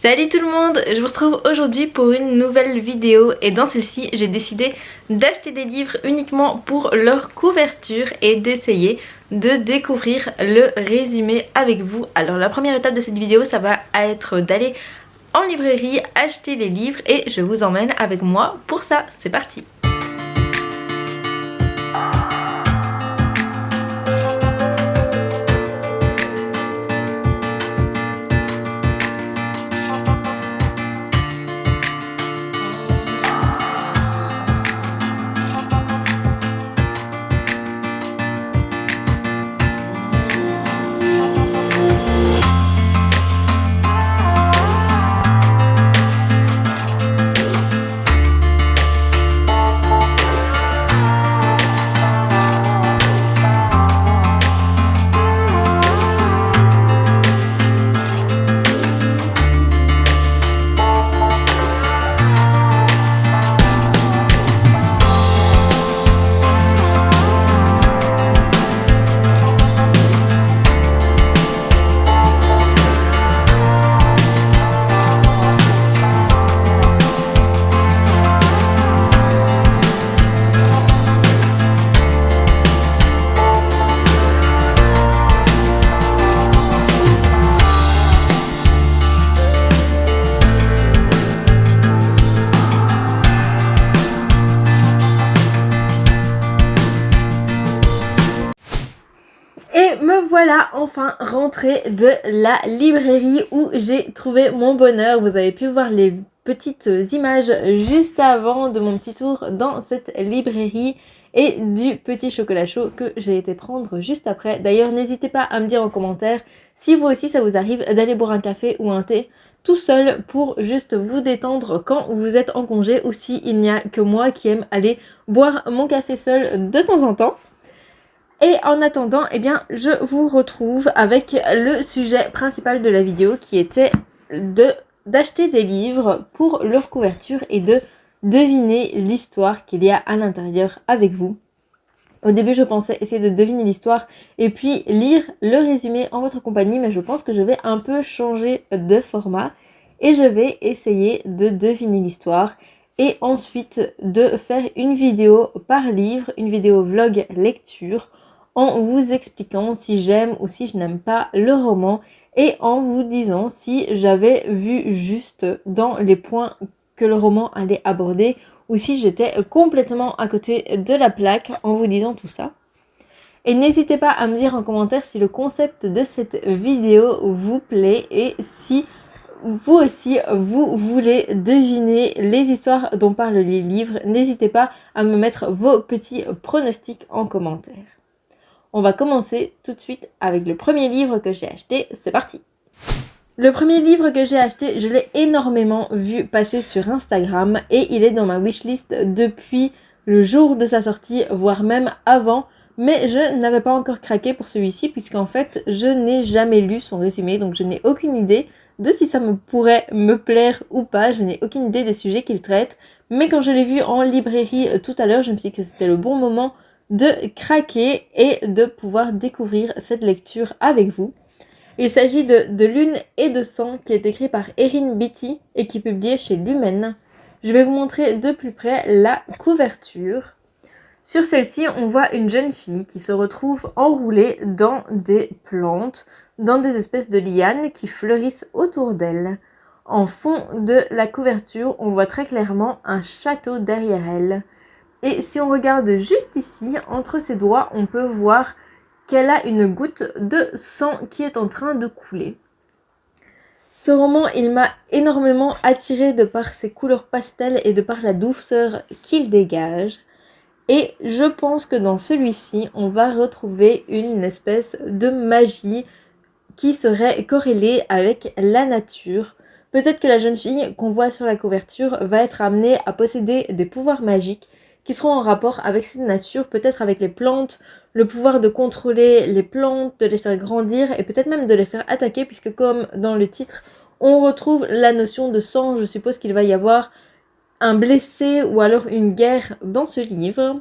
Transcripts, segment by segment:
Salut tout le monde, je vous retrouve aujourd'hui pour une nouvelle vidéo et dans celle-ci j'ai décidé d'acheter des livres uniquement pour leur couverture et d'essayer de découvrir le résumé avec vous. Alors la première étape de cette vidéo ça va être d'aller en librairie acheter les livres et je vous emmène avec moi pour ça, c'est parti. Et me voilà enfin rentrée de la librairie où j'ai trouvé mon bonheur. Vous avez pu voir les petites images juste avant de mon petit tour dans cette librairie et du petit chocolat chaud que j'ai été prendre juste après. D'ailleurs, n'hésitez pas à me dire en commentaire si vous aussi ça vous arrive d'aller boire un café ou un thé tout seul pour juste vous détendre quand vous êtes en congé ou si il n'y a que moi qui aime aller boire mon café seul de temps en temps. Et en attendant, eh bien, je vous retrouve avec le sujet principal de la vidéo qui était d'acheter des livres pour leur couverture et de deviner l'histoire qu'il y a à l'intérieur avec vous. Au début, je pensais essayer de deviner l'histoire et puis lire le résumé en votre compagnie, mais je pense que je vais un peu changer de format et je vais essayer de deviner l'histoire et ensuite de faire une vidéo par livre, une vidéo vlog lecture, en vous expliquant si j'aime ou si je n'aime pas le roman et en vous disant si j'avais vu juste dans les points que le roman allait aborder ou si j'étais complètement à côté de la plaque en vous disant tout ça. Et n'hésitez pas à me dire en commentaire si le concept de cette vidéo vous plaît et si vous aussi vous voulez deviner les histoires dont parlent les livres. N'hésitez pas à me mettre vos petits pronostics en commentaire. On va commencer tout de suite avec le premier livre que j'ai acheté, c'est parti. Le premier livre que j'ai acheté, je l'ai énormément vu passer sur Instagram et il est dans ma wishlist depuis le jour de sa sortie, voire même avant, mais je n'avais pas encore craqué pour celui-ci puisqu'en fait je n'ai jamais lu son résumé, donc je n'ai aucune idée de si ça pourrait me plaire ou pas, je n'ai aucune idée des sujets qu'il traite, mais quand je l'ai vu en librairie tout à l'heure, je me suis dit que c'était le bon moment de craquer et de pouvoir découvrir cette lecture avec vous. Il s'agit de Lune et de sang qui est écrit par Erin Beatty et qui est publié chez Lumen. Je vais vous montrer de plus près la couverture. Sur celle-ci, on voit une jeune fille qui se retrouve enroulée dans des plantes, dans des espèces de lianes qui fleurissent autour d'elle. En fond de la couverture, on voit très clairement un château derrière elle. Et si on regarde juste ici, entre ses doigts, on peut voir qu'elle a une goutte de sang qui est en train de couler. Ce roman, il m'a énormément attirée de par ses couleurs pastel et de par la douceur qu'il dégage. Et je pense que dans celui-ci, on va retrouver une espèce de magie qui serait corrélée avec la nature. Peut-être que la jeune fille qu'on voit sur la couverture va être amenée à posséder des pouvoirs magiques qui seront en rapport avec cette nature, peut-être avec les plantes, le pouvoir de contrôler les plantes, de les faire grandir et peut-être même de les faire attaquer puisque comme dans le titre, on retrouve la notion de sang, je suppose qu'il va y avoir un blessé ou alors une guerre dans ce livre.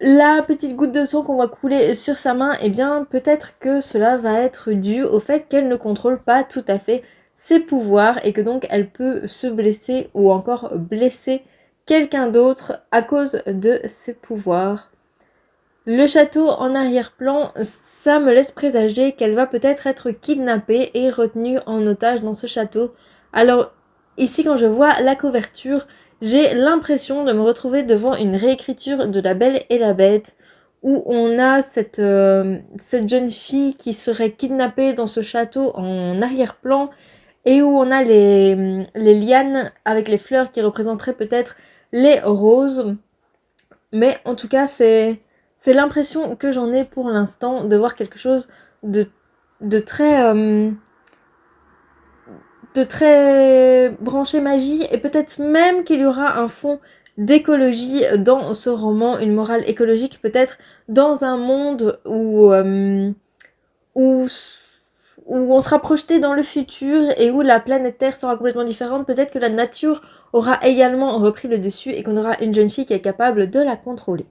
La petite goutte de sang qu'on va couler sur sa main, eh bien peut-être que cela va être dû au fait qu'elle ne contrôle pas tout à fait ses pouvoirs et que donc elle peut se blesser ou encore blesser quelqu'un d'autre à cause de ses pouvoirs. Le château en arrière-plan, ça me laisse présager qu'elle va peut-être être kidnappée et retenue en otage dans ce château. Alors ici quand je vois la couverture, j'ai l'impression de me retrouver devant une réécriture de La Belle et la Bête où on a cette jeune fille qui serait kidnappée dans ce château en arrière-plan et où on a les lianes avec les fleurs qui représenteraient peut-être les roses. Mais en tout cas, c'est l'impression que j'en ai pour l'instant de voir quelque chose de, de très... euh, de très branché magie et peut-être même qu'il y aura un fond d'écologie dans ce roman, une morale écologique peut-être dans un monde où, où on sera projeté dans le futur et où la planète Terre sera complètement différente. Peut-être que la nature aura également repris le dessus et qu'on aura une jeune fille qui est capable de la contrôler.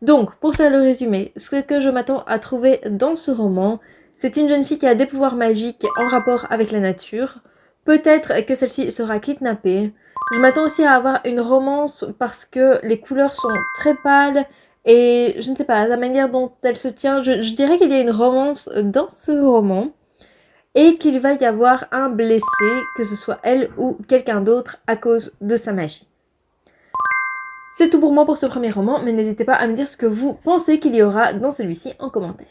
Donc, pour faire le résumé, ce que je m'attends à trouver dans ce roman, c'est une jeune fille qui a des pouvoirs magiques en rapport avec la nature. Peut-être que celle-ci sera kidnappée. Je m'attends aussi à avoir une romance parce que les couleurs sont très pâles et je ne sais pas, la manière dont elle se tient, je dirais qu'il y a une romance dans ce roman et qu'il va y avoir un blessé, que ce soit elle ou quelqu'un d'autre à cause de sa magie. C'est tout pour moi pour ce premier roman, mais n'hésitez pas à me dire ce que vous pensez qu'il y aura dans celui-ci en commentaire.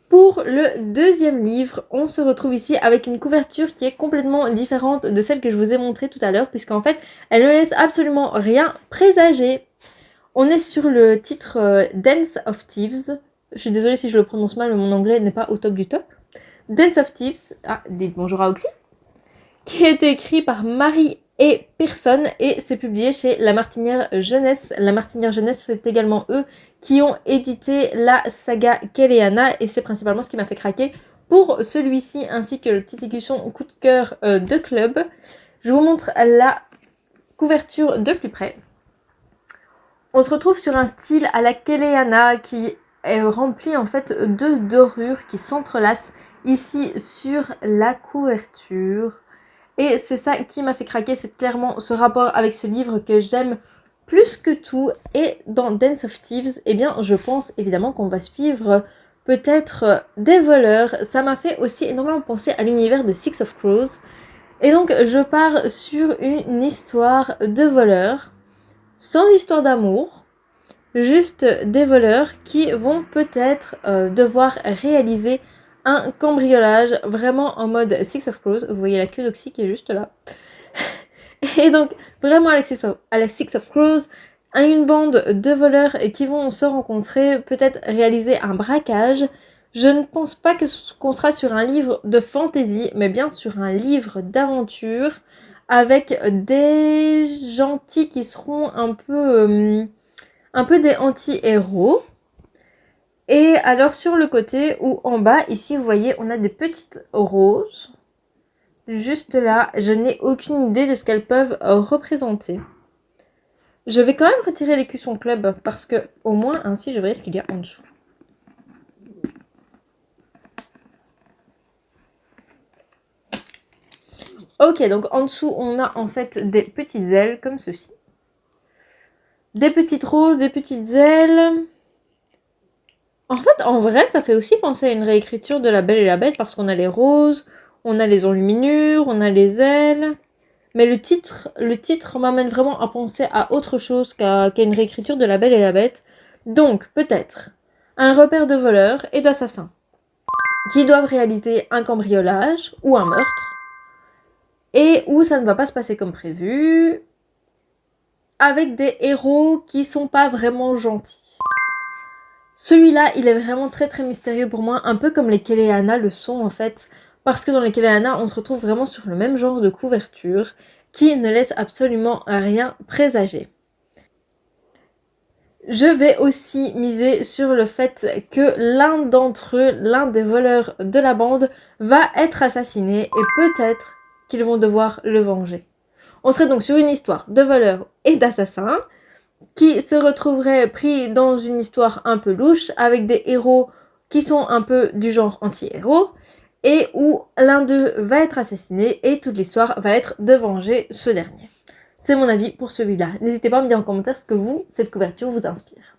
Pour le deuxième livre, on se retrouve ici avec une couverture qui est complètement différente de celle que je vous ai montrée tout à l'heure, puisqu'en fait, elle ne laisse absolument rien présager. On est sur le titre Dance of Thieves. Je suis désolée si je le prononce mal, mais mon anglais n'est pas au top du top. Dance of Thieves, ah, dites bonjour à Oxy, qui a été écrit par Marie et Pearson et c'est publié chez La Martinière Jeunesse. La Martinière Jeunesse, c'est également eux qui ont édité la saga Keleana et c'est principalement ce qui m'a fait craquer pour celui-ci ainsi que le petit écusson coup de cœur de club. Je vous montre la couverture de plus près. On se retrouve sur un style à la Keleana qui est rempli en fait de dorures qui s'entrelacent ici sur la couverture. Et c'est ça qui m'a fait craquer, c'est clairement ce rapport avec ce livre que j'aime plus que tout. Et dans Dance of Thieves, eh bien, je pense évidemment qu'on va suivre peut-être des voleurs. Ça m'a fait aussi énormément penser à l'univers de Six of Crows. Et donc, je pars sur une histoire de voleurs, sans histoire d'amour, juste des voleurs qui vont peut-être devoir réaliser un cambriolage vraiment en mode Six of Crows. Vous voyez la queue d'Oxy qui est juste là. Et donc, vraiment à la Six of Crows, une bande de voleurs qui vont se rencontrer, peut-être réaliser un braquage. Je ne pense pas qu'on sera sur un livre de fantasy, mais bien sur un livre d'aventure avec des gentils qui seront un peu des anti-héros. Et alors sur le côté ou en bas, ici vous voyez, on a des petites roses. Juste là, je n'ai aucune idée de ce qu'elles peuvent représenter. Je vais quand même retirer l'écusson club parce que au moins ainsi je verrai ce qu'il y a en dessous. Ok, donc en dessous on a en fait des petites ailes comme ceci. Des petites roses, des petites ailes. En fait, en vrai, ça fait aussi penser à une réécriture de La Belle et la Bête parce qu'on a les roses, on a les enluminures, on a les ailes. Mais le titre m'amène vraiment à penser à autre chose qu'à une réécriture de La Belle et la Bête. Donc, peut-être un repère de voleurs et d'assassins qui doivent réaliser un cambriolage ou un meurtre et où ça ne va pas se passer comme prévu avec des héros qui sont pas vraiment gentils. Celui-là, il est vraiment très très mystérieux pour moi, un peu comme les Keleana le sont en fait, parce que dans les Keleana, on se retrouve vraiment sur le même genre de couverture qui ne laisse absolument rien présager. Je vais aussi miser sur le fait que l'un d'entre eux, l'un des voleurs de la bande, va être assassiné et peut-être qu'ils vont devoir le venger. On serait donc sur une histoire de voleurs et d'assassins, qui se retrouveraient pris dans une histoire un peu louche avec des héros qui sont un peu du genre anti-héros et où l'un d'eux va être assassiné et toute l'histoire va être de venger ce dernier. C'est mon avis pour celui-là. N'hésitez pas à me dire en commentaire ce que vous, cette couverture vous inspire.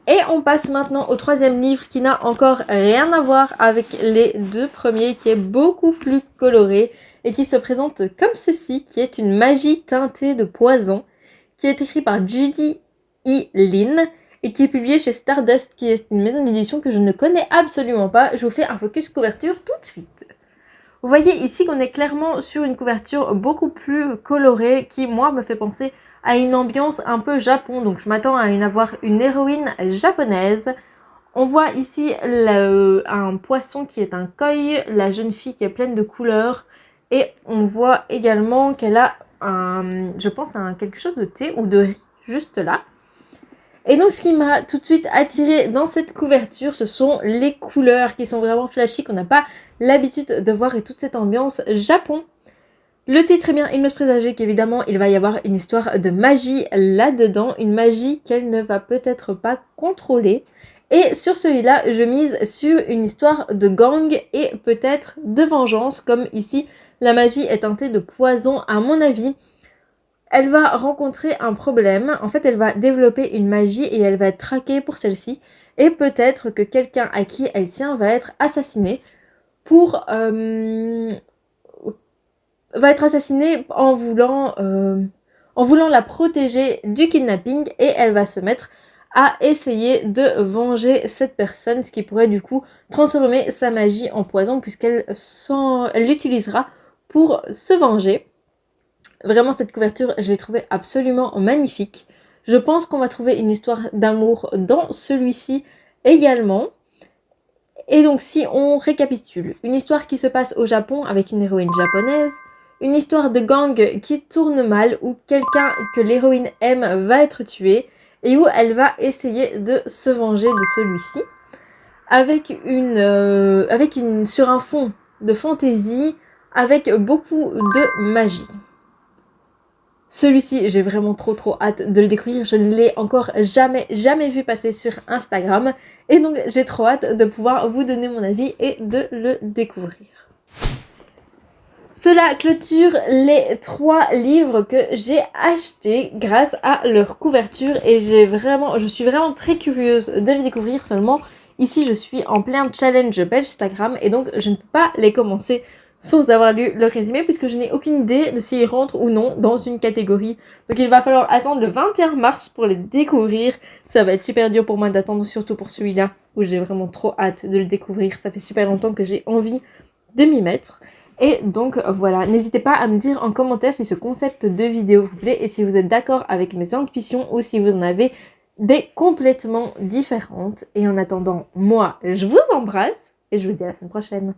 Et on passe maintenant au troisième livre qui n'a encore rien à voir avec les deux premiers, qui est beaucoup plus coloré et qui se présente comme ceci, qui est une magie teintée de poison, qui est écrit par Judy E. Lin et qui est publié chez Stardust, qui est une maison d'édition que je ne connais absolument pas. Je vous fais un focus couverture tout de suite. Vous voyez ici qu'on est clairement sur une couverture beaucoup plus colorée qui, moi, me fait penser à une ambiance un peu Japon. Donc je m'attends à avoir une héroïne japonaise. On voit ici un poisson qui est un koi, la jeune fille qui est pleine de couleurs. Et on voit également qu'elle a je pense quelque chose de thé ou de riz juste là. Et donc ce qui m'a tout de suite attiré dans cette couverture, ce sont les couleurs qui sont vraiment flashy, qu'on n'a pas l'habitude de voir, et toute cette ambiance Japon. Le titre est bien, il me présageait qu'évidemment il va y avoir une histoire de magie là-dedans, une magie qu'elle ne va peut-être pas contrôler. Et sur celui-là, je mise sur une histoire de gang et peut-être de vengeance, comme ici la magie est teintée de poison à mon avis. Elle va rencontrer un problème, en fait elle va développer une magie et elle va être traquée pour celle-ci. Et peut-être que quelqu'un à qui elle tient va être assassiné va être assassiné en voulant la protéger du kidnapping, et elle va se mettre à essayer de venger cette personne, ce qui pourrait du coup transformer sa magie en poison puisqu'elle l'utilisera pour se venger. Vraiment, cette couverture, je l'ai trouvée absolument magnifique. Je pense qu'on va trouver une histoire d'amour dans celui-ci également. Et donc, si on récapitule, une histoire qui se passe au Japon avec une héroïne japonaise, une histoire de gang qui tourne mal, où quelqu'un que l'héroïne aime va être tué, et où elle va essayer de se venger de celui-ci, sur un fond de fantaisie, avec beaucoup de magie. Celui-ci, j'ai vraiment trop hâte de le découvrir. Je ne l'ai encore jamais vu passer sur Instagram. Et donc, j'ai trop hâte de pouvoir vous donner mon avis et de le découvrir. Cela clôture les 3 livres que j'ai achetés grâce à leur couverture. Et je suis vraiment très curieuse de les découvrir. Seulement, ici, je suis en plein challenge Belgstagram. Et donc, je ne peux pas les commencer sans avoir lu le résumé, puisque je n'ai aucune idée de s'ils rentrent ou non dans une catégorie. Donc il va falloir attendre le 21 mars pour les découvrir. Ça va être super dur pour moi d'attendre, surtout pour celui-là, où j'ai vraiment trop hâte de le découvrir. Ça fait super longtemps que j'ai envie de m'y mettre. Et donc voilà, n'hésitez pas à me dire en commentaire si ce concept de vidéo vous plaît et si vous êtes d'accord avec mes intuitions ou si vous en avez des complètement différentes. Et en attendant, moi, je vous embrasse et je vous dis à la semaine prochaine.